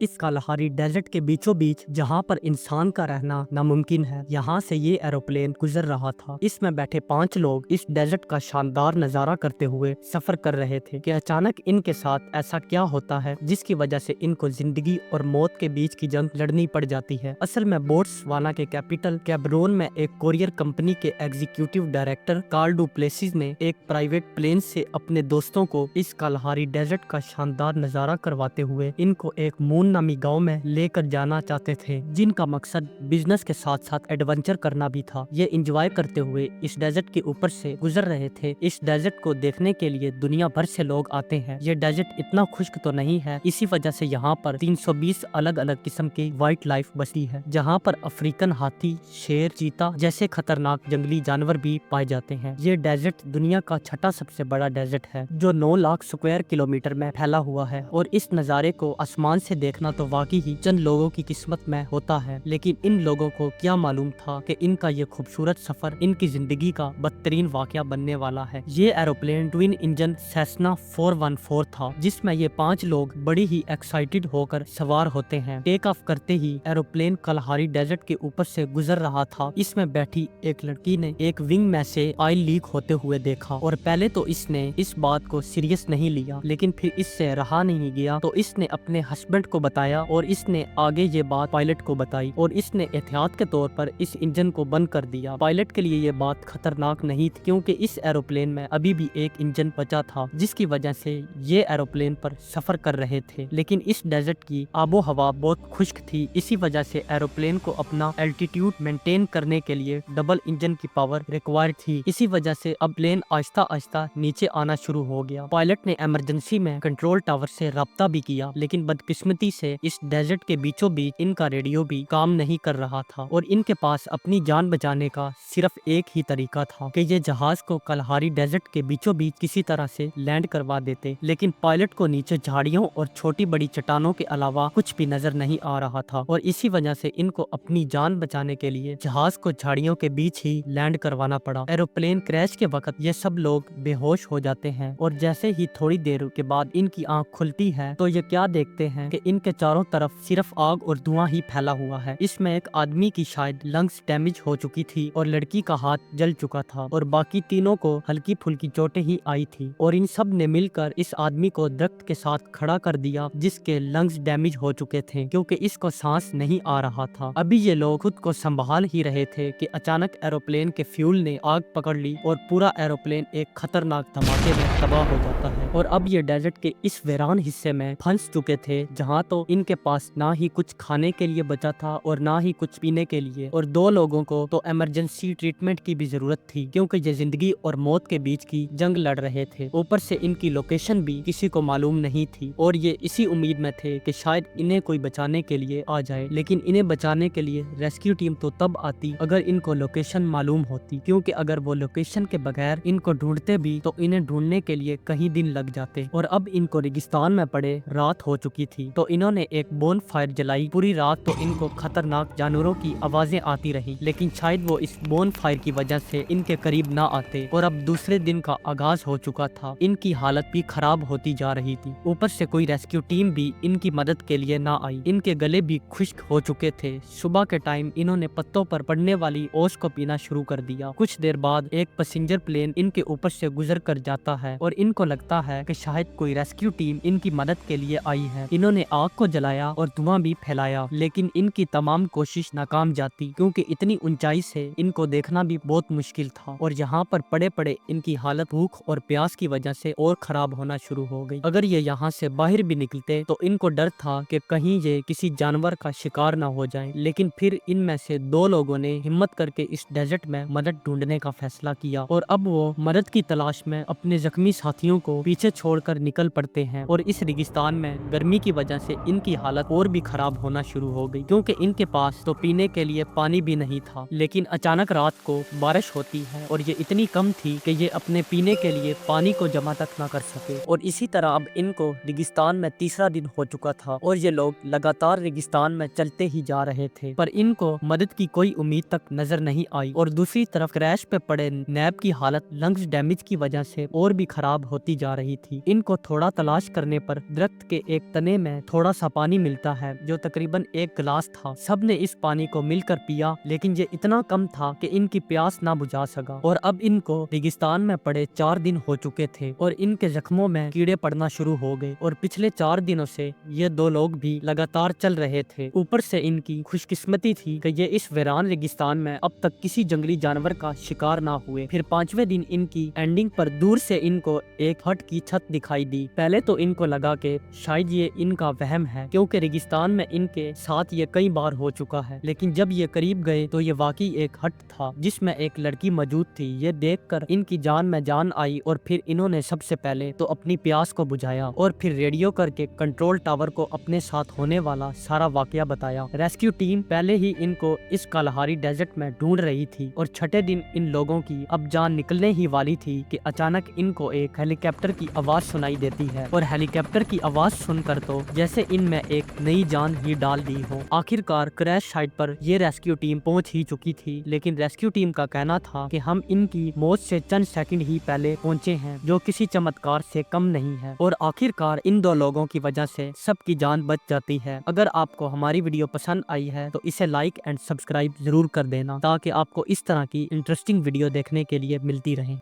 इस Kalahari desert के बीचों बीच जहाँ पर इंसान का रहना नामुमकिन है, यहाँ से ये एरोप्लेन गुजर रहा था। इसमें बैठे 5 लोग इस डेजर्ट का शानदार नजारा करते हुए सफर कर रहे थे कि अचानक इनके साथ ऐसा क्या होता है जिसकी वजह से इनको जिंदगी और मौत के बीच की जंग लड़नी पड़ जाती है। असल में बोट्सवाना के कैपिटल कैबरोन में एक कोरियर कंपनी के executive director Carl du Plessis ने एक प्राइवेट प्लेन से अपने दोस्तों को इस कालाहारी डेजर्ट का शानदार नजारा करवाते हुए इनको एक मून नामी गांव में लेकर जाना चाहते थे, जिनका मकसद बिजनेस के साथ साथ एडवेंचर करना भी था। ये एंजॉय करते हुए इस डेजर्ट के ऊपर से गुजर रहे थे। इस डेजर्ट को देखने के लिए दुनिया भर से लोग आते हैं। ये डेजर्ट इतना खुश्क तो नहीं है, इसी वजह से यहाँ पर 320 अलग अलग किस्म की वाइल्ड लाइफ बसती है, जहाँ पर अफ्रीकन हाथी, शेर, चीता जैसे खतरनाक जंगली जानवर भी पाए जाते हैं। ये डेजर्ट दुनिया का छठा सबसे बड़ा डेजर्ट है, जो 9 लाख स्क्वायर किलोमीटर में फैला हुआ है। और इस नज़ारे को आसमान से देखना तो वाकई ही चंद लोगों की किस्मत में होता है, लेकिन इन लोगों को क्या मालूम था कि इनका ये खूबसूरत सफर इनकी जिंदगी का बदतरीन वाकया बनने वाला है। ये एरोप्लेन ट्विन इंजन सेस्ना 414 था, जिसमें ये 5 लोग बड़ी ही एक्साइटेड होकर सवार होते हैं। टेक ऑफ करते ही एरोप्लेन कलहारी डेजर्ट के ऊपर से गुजर रहा था। इसमें बैठी एक लड़की ने एक विंग में से ऑयल लीक होते हुए देखा और पहले तो इसने इस बात को सीरियस नहीं लिया, लेकिन फिर इससे रहा नहीं गया तो इसने अपने हस्बैंड को बताया और इसने आगे ये बात पायलट को बताई और इसने एहतियात के तौर पर इस इंजन को बंद कर दिया। पायलट के लिए ये बात खतरनाक नहीं थी, क्योंकि इस एरोप्लेन में अभी भी एक इंजन बचा था, जिसकी वजह से ये एरोप्लेन पर सफर कर रहे थे। लेकिन इस डेजर्ट की आबो हवा बहुत खुश्क थी, इसी वजह से एरोप्लेन को अपना एल्टीट्यूड मेंटेन करने के लिए डबल इंजन की पावर रिक्वायर्ड थी। इसी वजह से अब प्लेन आहिस्ता आहिस्ता नीचे आना शुरू हो गया। पायलट ने इमरजेंसी में कंट्रोल टावर से राब्ता भी किया, लेकिन बदकिस्मती से इस डेजर्ट के बीचों बीच इनका रेडियो भी काम नहीं कर रहा था और इनके पास अपनी जान बचाने का सिर्फ एक ही तरीका था कि ये जहाज को कलहारी डेजर्ट के बीचों बीच किसी तरह से लैंड करवा देते। लेकिन पायलट को नीचे झाड़ियों और छोटी बड़ी चट्टानों के अलावा कुछ भी नजर नहीं आ रहा था और इसी वजह से इनको अपनी जान बचाने के लिए जहाज को झाड़ियों के बीच ही लैंड करवाना पड़ा। एरोप्लेन क्रैश के वक्त ये सब लोग बेहोश हो जाते हैं और जैसे ही थोड़ी देर के बाद इनकी आंख खुलती है तो ये क्या देखते हैं कि इनके चारों तरफ सिर्फ आग और धुआं ही फैला हुआ है। इसमें एक आदमी की शायद लंग्स डैमेज हो चुकी थी और लड़की का हाथ जल चुका था और बाकी तीनों को हल्की फुल्की चोटें ही आई थी और इन सब ने मिलकर इस आदमी को दरख्त के साथ खड़ा कर दिया, जिसके लंग्स डैमेज हो चुके थे क्योंकि इसको सांस नहीं आ रहा था। अभी ये लोग खुद को संभाल ही रहे थे कि अचानक एरोप्लेन के फ्यूल ने आग पकड़ ली और पूरा एरोप्लेन एक खतरनाक धमाके में तबाह हो जाता है। और अब ये डेजर्ट के इस वीरान हिस्से में फंस चुके थे, जहाँ तो इनके पास ना ही कुछ खाने के लिए बचा था और ना ही कुछ पीने के लिए, और 2 लोगों को तो इमरजेंसी ट्रीटमेंट की भी जरूरत थी क्योंकि ये जिंदगी और मौत के बीच की जंग लड़ रहे थे। ऊपर से इनकी लोकेशन भी किसी को मालूम नहीं थी और ये इसी उम्मीद में थे कि शायद इन्हें कोई बचाने के लिए आ जाए, लेकिन इन्हें बचाने के लिए रेस्क्यू टीम तो तब आती अगर इनको लोकेशन मालूम होती, क्योंकि अगर वो लोकेशन के बगैर इनको ढूंढते भी तो इन्हें ढूंढने के लिए कहीं दिन लग जाते। और अब इनको रेगिस्तान में पड़े रात हो चुकी थी तो इन्होंने एक बोन फायर जलाई। पूरी रात तो इनको खतरनाक जानवरों की आवाजें आती रही, लेकिन शायद वो इस बोन फायर की वजह से इनके करीब ना आते। और अब दूसरे दिन का आगाज हो चुका था, इनकी हालत भी खराब होती जा रही थी। ऊपर से कोई रेस्क्यू टीम भी इनकी मदद के लिए ना आई। इनके गले भी खुश्क हो चुके थे। सुबह के टाइम इन्होंने पत्तों पर पड़ने वाली ओस को पीना शुरू कर दिया। कुछ देर बाद एक पैसेंजर प्लेन इनके ऊपर से गुजर कर जाता है और इनको लगता है कि शायद कोई रेस्क्यू टीम इनकी मदद के लिए आई है। इन्होंने आग को जलाया और धुआं भी फैलाया, लेकिन इनकी तमाम कोशिश नाकाम जाती क्योंकि इतनी ऊंचाई से इनको देखना भी बहुत मुश्किल था और यहाँ पर पड़े पड़े इनकी हालत भूख और प्यास की वजह से और खराब होना शुरू हो गई। अगर ये यहाँ से बाहर भी निकलते तो इनको डर था कि कहीं ये किसी जानवर का शिकार ना हो जाए, लेकिन फिर इनमें से 2 लोगों ने हिम्मत करके इस डेजर्ट में मदद ढूंढने का फैसला किया और अब वो मदद की तलाश में अपने जख्मी साथियों को पीछे छोड़कर निकल पड़ते हैं। और इस रेगिस्तान में गर्मी की वजह से इनकी हालत और भी खराब होना शुरू हो गई, क्योंकि इनके पास तो पीने के लिए पानी भी नहीं था। लेकिन अचानक रात को बारिश होती है और ये इतनी कम थी कि ये अपने पीने के लिए पानी को जमा तक ना कर सके। और इसी तरह अब इनको रेगिस्तान में तीसरा दिन हो चुका था और ये लोग लगातार रेगिस्तान में चलते ही जा रहे थे, पर इनको मदद की कोई उम्मीद तक नजर नहीं आई। और दूसरी तरफ क्रैश पे पड़े नैब की हालत लंग्स डैमेज की वजह से और भी खराब होती जा रही थी। इनको थोड़ा तलाश करने पर दरख्त के एक तने में थोड़ा थोड़ा सा पानी मिलता है जो तकरीबन 1 गिलास था। सब ने इस पानी को मिलकर पिया, लेकिन ये इतना कम था कि इनकी प्यास ना बुझा सका। और अब इनको रेगिस्तान में पड़े 4 दिन हो चुके थे और इनके जख्मों में कीड़े पड़ना शुरू हो गए और पिछले 4 दिनों से ये 2 लोग भी लगातार चल रहे थे। ऊपर से इनकी खुशकिस्मती थी कि ये इस वीरान रेगिस्तान में अब तक किसी जंगली जानवर का शिकार ना हुए। फिर 5वें दिन इनकी एंडिंग पर दूर से इनको एक हट की छत दिखाई दी। पहले तो इनको लगा कि शायद ये इनका वहम है, क्योंकि रेगिस्तान में इनके साथ ये कई बार हो चुका है। लेकिन जब ये करीब गए तो ये वाकई एक हट था जिसमें एक लड़की मौजूद थी। ये देखकर इनकी जान में जान आई और फिर इन्होंने सबसे पहले तो अपनी प्यास को बुझाया और फिर रेडियो करके कंट्रोल टावर को अपने साथ होने वाला सारा वाकया बताया। रेस्क्यू टीम पहले ही इनको इस कालहारी डेजर्ट में ढूंढ रही थी और छठे दिन इन लोगों की अब जान निकलने ही वाली थी कि अचानक इनको एक हेलीकॉप्टर की आवाज सुनाई देती है और हेलीकॉप्टर की आवाज सुनकर तो जैसे इनमें एक नई जान ही डाल दी हो। आखिरकार क्रैश साइट पर ये रेस्क्यू टीम पहुंच ही चुकी थी, लेकिन रेस्क्यू टीम का कहना था कि हम इनकी मौत से चंद सेकंड ही पहले पहुंचे हैं, जो किसी चमत्कार से कम नहीं है। और आखिरकार इन 2 लोगों की वजह से सबकी जान बच जाती है। अगर आपको हमारी वीडियो पसंद आई है तो इसे लाइक एंड सब्सक्राइब जरूर कर देना, ताकि आपको इस तरह की इंटरेस्टिंग वीडियो देखने के लिए मिलती रहे।